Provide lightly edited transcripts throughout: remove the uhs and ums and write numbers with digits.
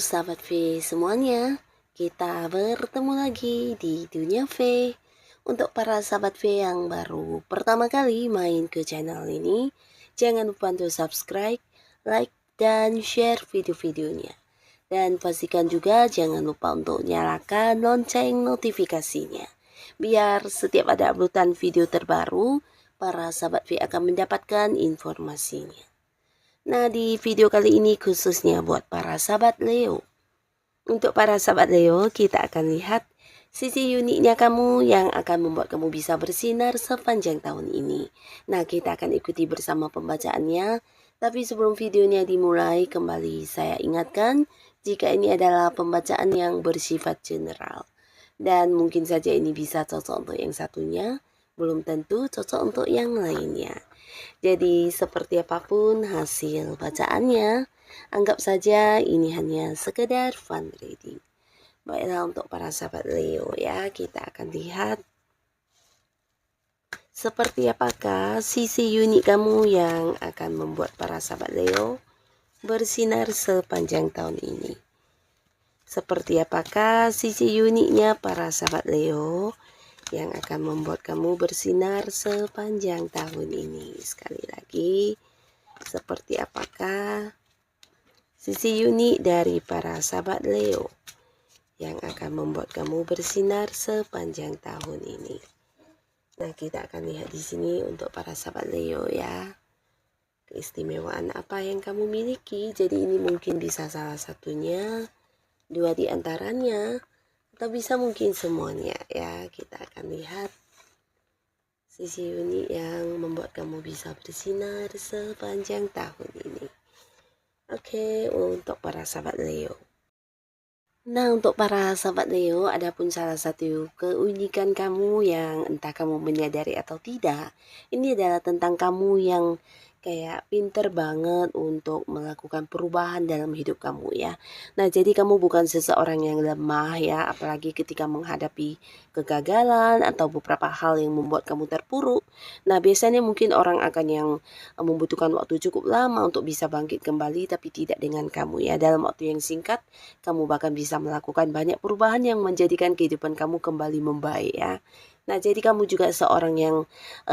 sahabat V semuanya, kita bertemu lagi di dunia V. Untuk para sahabat V yang baru pertama kali main ke channel ini, jangan lupa untuk subscribe, like, dan share video-videonya. Dan pastikan juga jangan lupa untuk nyalakan lonceng notifikasinya. Biar setiap ada uploadan video terbaru, para sahabat V akan mendapatkan informasinya. Nah, di video kali ini khususnya buat para sahabat Leo. Untuk para sahabat Leo, kita akan lihat sisi uniknya kamu yang akan membuat kamu bisa bersinar sepanjang tahun ini. Nah, kita akan ikuti bersama pembacaannya. Tapi sebelum videonya dimulai, kembali saya ingatkan jika ini adalah pembacaan yang bersifat general. Dan mungkin saja ini bisa cocok untuk yang satunya, belum tentu cocok untuk yang lainnya. Jadi seperti apapun hasil bacaannya, anggap saja ini hanya sekedar fun reading. Baiklah, untuk para sahabat Leo ya, kita akan lihat seperti apakah sisi unik kamu yang akan membuat para sahabat Leo bersinar sepanjang tahun ini. Seperti apakah sisi uniknya para sahabat Leo yang akan membuat kamu bersinar sepanjang tahun ini. Sekali lagi, seperti apakah sisi unik dari para sahabat Leo yang akan membuat kamu bersinar sepanjang tahun ini. Nah, kita akan lihat di sini untuk para sahabat Leo ya. Keistimewaan apa yang kamu miliki. Jadi ini mungkin bisa salah satunya, dua di antaranya, atau bisa mungkin semuanya ya. Kita akan lihat sisi unik yang membuat kamu bisa bersinar sepanjang tahun ini. Oke, untuk para sahabat Leo. Nah, untuk para sahabat Leo, adapun salah satu keunikan kamu yang entah kamu menyadari atau tidak, ini adalah tentang kamu yang kayak pinter banget untuk melakukan perubahan dalam hidup kamu ya. Nah, jadi kamu bukan seseorang yang lemah ya, apalagi ketika menghadapi kegagalan atau beberapa hal yang membuat kamu terpuruk. Nah, biasanya mungkin orang akan yang membutuhkan waktu cukup lama untuk bisa bangkit kembali, tapi tidak dengan kamu ya. Dalam waktu yang singkat, kamu bahkan bisa melakukan banyak perubahan yang menjadikan kehidupan kamu kembali membaik ya. Nah, jadi kamu juga seorang yang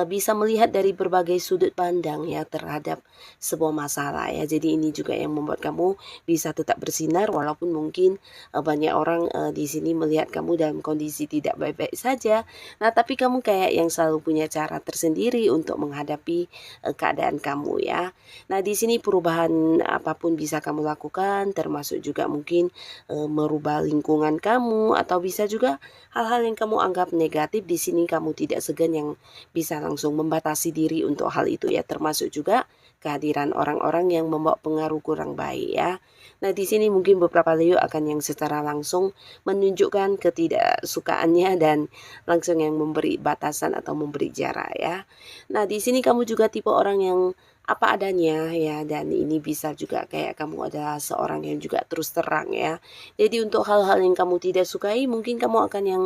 bisa melihat dari berbagai sudut pandang ya terhadap sebuah masalah ya. Jadi ini juga yang membuat kamu bisa tetap bersinar walaupun mungkin banyak orang di sini melihat kamu dalam kondisi tidak baik-baik saja. Nah, tapi kamu kayak yang selalu punya cara tersendiri untuk menghadapi keadaan kamu ya. Nah, di sini perubahan apapun bisa kamu lakukan, termasuk juga mungkin merubah lingkungan kamu, atau bisa juga hal-hal yang kamu anggap negatif. Di sini kamu tidak segan yang bisa langsung membatasi diri untuk hal itu ya, termasuk juga kehadiran orang-orang yang membawa pengaruh kurang baik ya. Nah, di sini mungkin beberapa Leo akan yang secara langsung menunjukkan ketidaksukaannya dan langsung yang memberi batasan atau memberi jarak ya. Nah, di sini kamu juga tipe orang yang apa adanya ya, dan ini bisa juga kayak kamu adalah seorang yang juga terus terang ya. Jadi untuk hal-hal yang kamu tidak sukai, mungkin kamu akan yang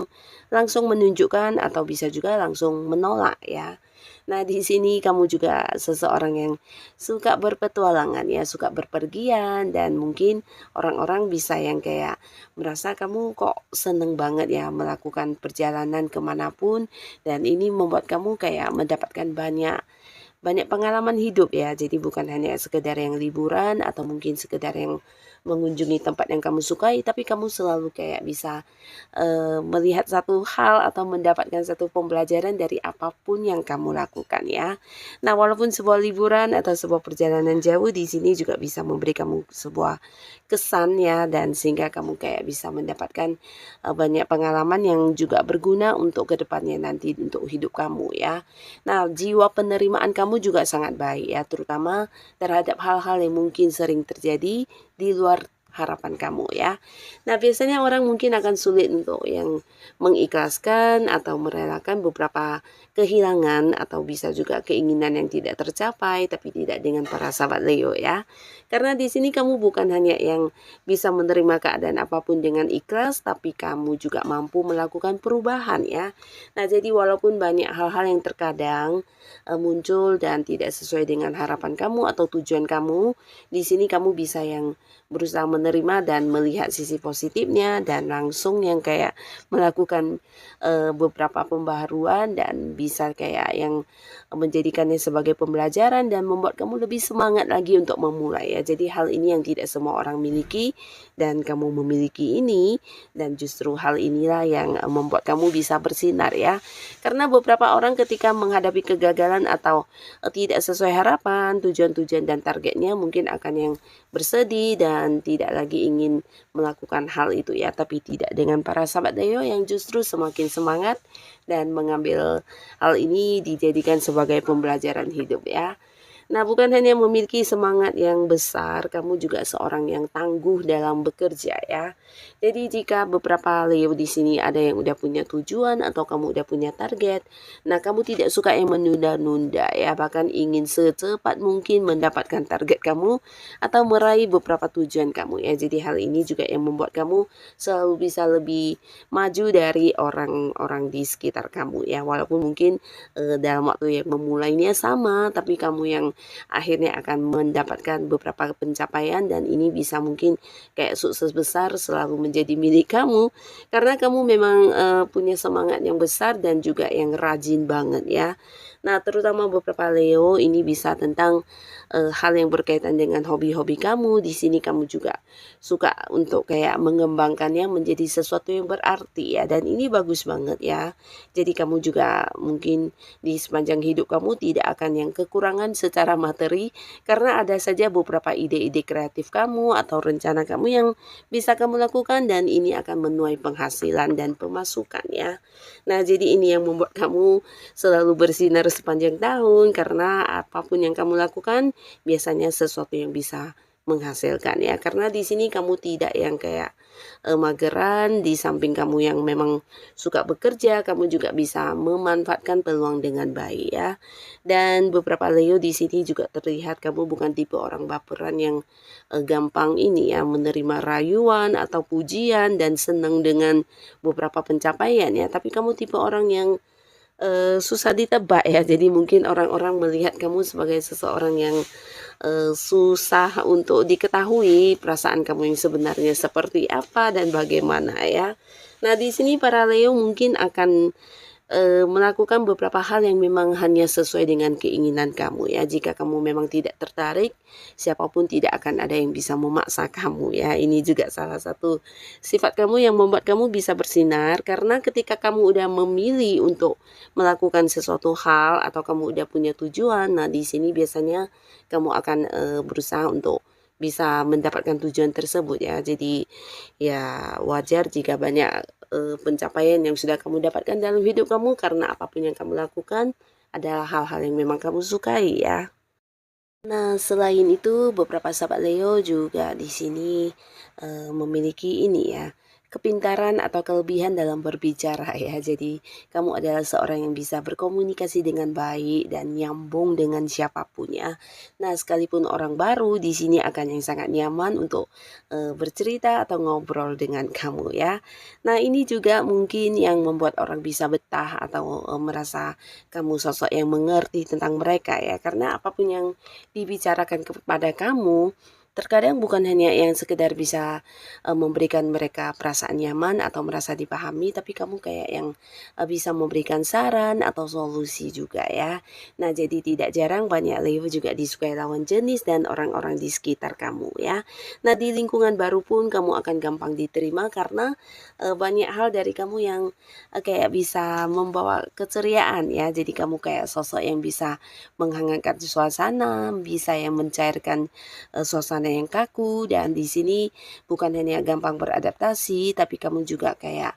langsung menunjukkan atau bisa juga langsung menolak ya. Nah, di sini kamu juga seseorang yang suka berpetualangan ya, suka berpergian, dan mungkin orang-orang bisa yang kayak merasa kamu kok seneng banget ya melakukan perjalanan kemanapun, dan ini membuat kamu kayak mendapatkan banyak pengalaman hidup ya. Jadi bukan hanya sekedar yang liburan atau mungkin sekedar yang mengunjungi tempat yang kamu sukai, tapi kamu selalu kayak bisa melihat satu hal atau mendapatkan satu pembelajaran dari apapun yang kamu lakukan ya. Nah, walaupun sebuah liburan atau sebuah perjalanan jauh, di sini juga bisa memberi kamu sebuah kesan ya, dan sehingga kamu kayak bisa mendapatkan banyak pengalaman yang juga berguna untuk kedepannya nanti untuk hidup kamu ya. Nah, jiwa penerimaan kamu juga sangat baik ya, terutama terhadap hal-hal yang mungkin sering terjadi di luar harapan kamu ya. Nah, biasanya orang mungkin akan sulit untuk yang mengikhlaskan atau merelakan beberapa kehilangan atau bisa juga keinginan yang tidak tercapai, tapi tidak dengan para sahabat Leo ya. Karena di sini kamu bukan hanya yang bisa menerima keadaan apapun dengan ikhlas, tapi kamu juga mampu melakukan perubahan ya. Nah, jadi walaupun banyak hal-hal yang terkadang muncul dan tidak sesuai dengan harapan kamu atau tujuan kamu, di sini kamu bisa yang berusaha menerima dan melihat sisi positifnya dan langsung yang kayak melakukan beberapa pembaharuan dan bisa kayak yang menjadikannya sebagai pembelajaran dan membuat kamu lebih semangat lagi untuk memulai ya. Jadi hal ini yang tidak semua orang miliki dan kamu memiliki ini, dan justru hal inilah yang membuat kamu bisa bersinar ya. Karena beberapa orang ketika menghadapi kegagalan atau tidak sesuai harapan, tujuan-tujuan dan targetnya mungkin akan yang bersedih dan tidak lagi ingin melakukan hal itu ya. Tapi tidak dengan para sahabat Leo yang justru semakin semangat dan mengambil hal ini dijadikan sebagai pembelajaran hidup ya. Nah, bukan hanya memiliki semangat yang besar, kamu juga seorang yang tangguh dalam bekerja ya. Jadi jika beberapa Leo di sini ada yang udah punya tujuan atau kamu udah punya target, nah kamu tidak suka yang menunda-nunda ya, bahkan ingin secepat mungkin mendapatkan target kamu atau meraih beberapa tujuan kamu ya. Jadi hal ini juga yang membuat kamu selalu bisa lebih maju dari orang-orang di sekitar kamu ya. Walaupun mungkin dalam waktu yang memulainya sama, tapi kamu yang akhirnya akan mendapatkan beberapa pencapaian dan ini bisa mungkin kayak sukses besar selalu menjadi milik kamu karena kamu memang punya semangat yang besar dan juga yang rajin banget ya. Nah, terutama beberapa Leo ini bisa tentang hal yang berkaitan dengan hobi-hobi kamu. Di sini kamu juga suka untuk kayak mengembangkannya menjadi sesuatu yang berarti ya, dan ini bagus banget ya. Jadi kamu juga mungkin di sepanjang hidup kamu tidak akan yang kekurangan secara materi karena ada saja beberapa ide-ide kreatif kamu atau rencana kamu yang bisa kamu lakukan dan ini akan menuai penghasilan dan pemasukan ya. Nah, jadi ini yang membuat kamu selalu bersinar sepanjang tahun karena apapun yang kamu lakukan biasanya sesuatu yang bisa menghasilkan ya. Karena di sini kamu tidak yang kayak mageran, di samping kamu yang memang suka bekerja, kamu juga bisa memanfaatkan peluang dengan baik ya. Dan beberapa Leo di sini juga terlihat kamu bukan tipe orang baperan yang gampang ini ya menerima rayuan atau pujian dan senang dengan beberapa pencapaian ya. Tapi kamu tipe orang yang susah ditebak ya. Jadi mungkin orang-orang melihat kamu sebagai seseorang yang susah untuk diketahui perasaan kamu yang sebenarnya seperti apa dan bagaimana ya. Nah, di sini para Leo mungkin akan melakukan beberapa hal yang memang hanya sesuai dengan keinginan kamu ya. Jika kamu memang tidak tertarik, siapapun tidak akan ada yang bisa memaksa kamu ya. Ini juga salah satu sifat kamu yang membuat kamu bisa bersinar karena ketika kamu udah memilih untuk melakukan sesuatu hal atau kamu udah punya tujuan, nah di sini biasanya kamu akan berusaha untuk bisa mendapatkan tujuan tersebut ya. Jadi ya wajar jika banyak pencapaian yang sudah kamu dapatkan dalam hidup kamu karena apapun yang kamu lakukan adalah hal-hal yang memang kamu sukai ya. Nah, selain itu beberapa sahabat Leo juga di sini memiliki ini ya, kepintaran atau kelebihan dalam berbicara ya. Jadi kamu adalah seorang yang bisa berkomunikasi dengan baik dan nyambung dengan siapapun ya. Nah, sekalipun orang baru di sini akan yang sangat nyaman untuk bercerita atau ngobrol dengan kamu ya. Nah, ini juga mungkin yang membuat orang bisa betah atau merasa kamu sosok yang mengerti tentang mereka ya. Karena apapun yang dibicarakan kepada kamu, terkadang bukan hanya yang sekedar bisa memberikan mereka perasaan nyaman atau merasa dipahami, tapi kamu kayak yang bisa memberikan saran atau solusi juga ya. Nah, jadi tidak jarang banyak Leo juga disukai lawan jenis dan orang-orang di sekitar kamu ya. Nah, di lingkungan baru pun kamu akan gampang diterima karena banyak hal dari kamu yang kayak bisa membawa keceriaan ya. Jadi kamu kayak sosok yang bisa menghangatkan suasana, bisa yang mencairkan suasana yang kaku, dan di sini bukan hanya gampang beradaptasi, tapi kamu juga kayak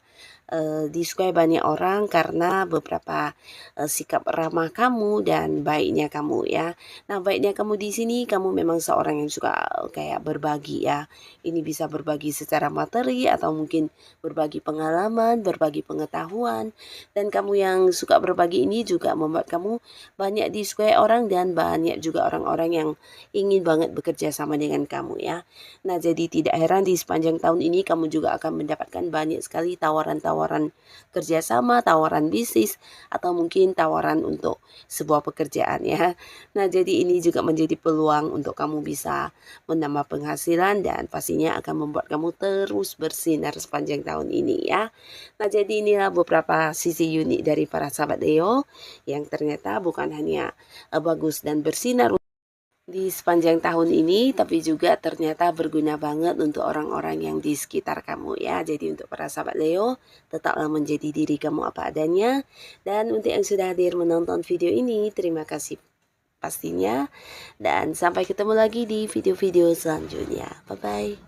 disukai banyak orang karena beberapa sikap ramah kamu dan baiknya kamu ya. Nah, baiknya kamu di sini kamu memang seorang yang suka kayak berbagi ya. Ini bisa berbagi secara materi atau mungkin berbagi pengalaman, berbagi pengetahuan, dan kamu yang suka berbagi ini juga membuat kamu banyak disukai orang dan banyak juga orang-orang yang ingin banget bekerja sama dengan kamu ya. Nah, jadi tidak heran di sepanjang tahun ini kamu juga akan mendapatkan banyak sekali tawaran-tawaran tawaran kerjasama, tawaran bisnis, atau mungkin tawaran untuk sebuah pekerjaan ya. Nah, jadi ini juga menjadi peluang untuk kamu bisa menambah penghasilan dan pastinya akan membuat kamu terus bersinar sepanjang tahun ini ya. Nah, jadi inilah beberapa sisi unik dari para sahabat Leo yang ternyata bukan hanya bagus dan bersinar di sepanjang tahun ini, tapi juga ternyata berguna banget untuk orang-orang yang di sekitar kamu ya. Jadi untuk para sahabat Leo, tetaplah menjadi diri kamu apa adanya. Dan untuk yang sudah hadir menonton video ini, terima kasih pastinya. Dan sampai ketemu lagi di video-video selanjutnya. Bye-bye.